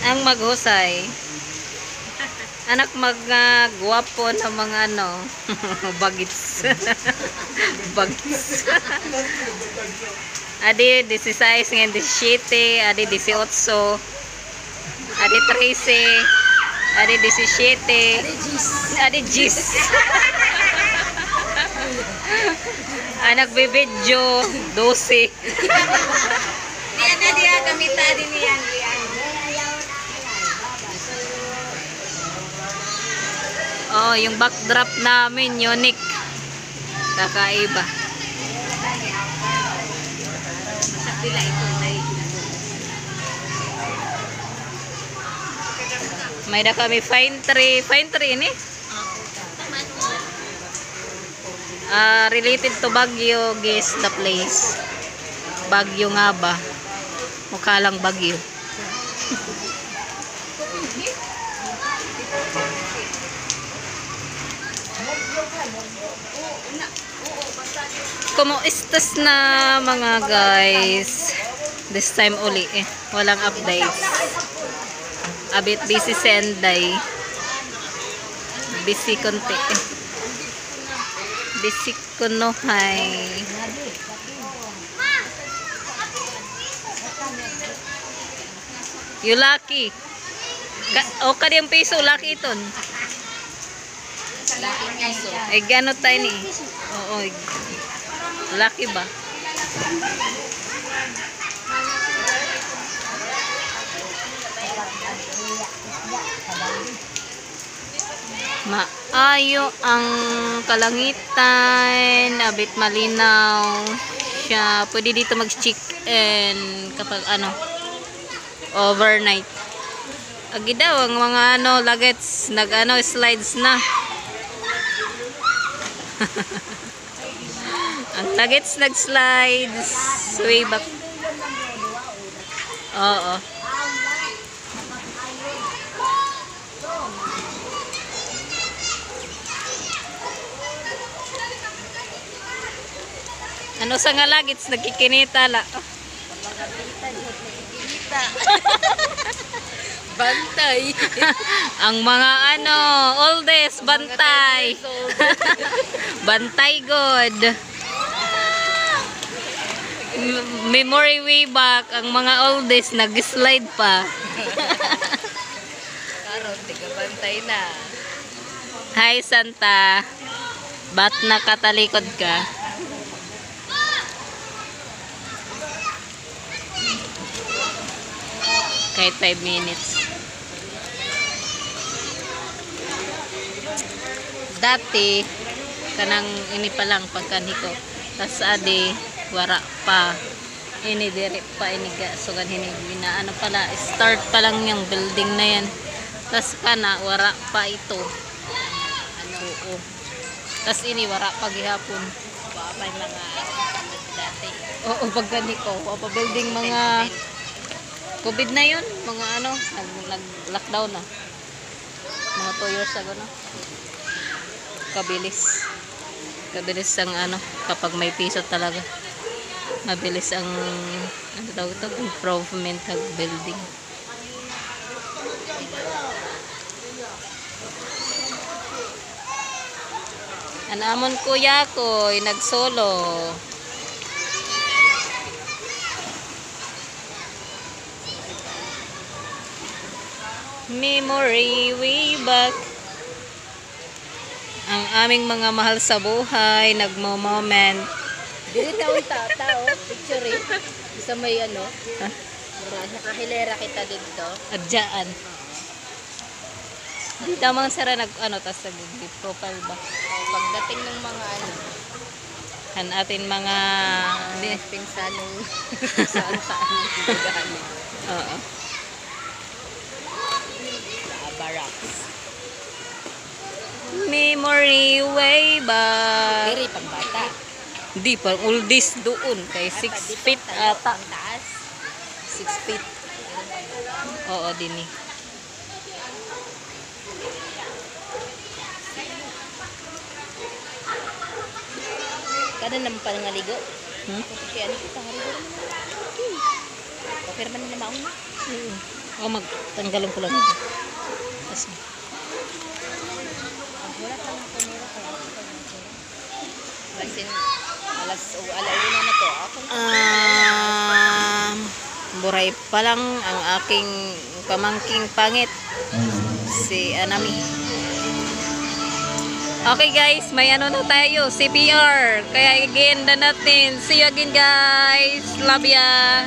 Ang maghusay. Anak magwapo ng mga ano, bagits. Bagits. Adi 16 ngayon 17, adi 18, adi 13, adi 17, adi 10. Anak bibidyo 12. Diyan na diya gamita din niyan. Oh, yung backdrop namin unique. Kakaiba. Bila ito na May na kami fine tree. Fine tree ini? Related to Baguio, guys, the place. Baguio nga ba? Mukha lang Baguio. Kumuistas na mga guys. This time uli walang updates. A bit busy Senday. Busy konti Busy kunohay. You lucky. O kadiyang piso lucky iton. Ay gano tayo ni. Oo. Lucky ba? Maayo ang kalangitan, abit malinaw siya. Pwede dito mag-check-in kapag ano overnight. Agi daw ang mga ano luggage nag-ano slides na. Ang luggage nag-slides way back. Oo. Ano sa nga luggage nagkikinita la. Bantay. Ang mga ano, oldest bantay. Bantay god. Memory way back, ang mga oldest nag-slide pa. Karon tiga bantay na. Hi Santa. Ba't nakatalikod ka? Kahit 5 minutes. Dati kanang ini pa lang pagkanhiko. Tas ade wara pa. Ini dire pa ini ga so ganhin na ano pala start pa lang yung building na yan. Tas kana wara pa ito. Ano oo. Tas ini wara pa gihapon. May mga dati. Oo pagkanhiko, pa building mga COVID na yun, mga ano, nag-lockdown na. Mga 2 years ago na. Kabilis. Kabilis ang ano, kapag may piso talaga. Mabilis ang, ano tawag ito, improvement ng building. Anamon kuya ko, nagsolo. Memory way back. Ang aming mga mahal sa buhay nagmo-moment. Dili taon tao, picture eh. Isa may ano. Ha? Nakahilera kita dito. Adyaan. Di tamang sara nag ano tas nag profile ba. Pagdating ng mga ano, Atin mga pinsanong saan-saan gani. oo. Barracks. Memory way back. Diri pang bata. Di pa oldest doon kay 6 feet ata. Ang taas. 6 feet. Oo dini. Kada naman pa nangaligo. Hmm? Kaya ano kita harigo. Okay naman na maong na. O magtanggalon ko lang ito. Tapos, Wala lang ako nila kaya. Alasin, alauna na to. Ako buray pa lang ang aking pamangking pangit. Si Anami. Okay guys, may ano na tayo, CPR. Kaya again na natin. See you again guys. Love ya.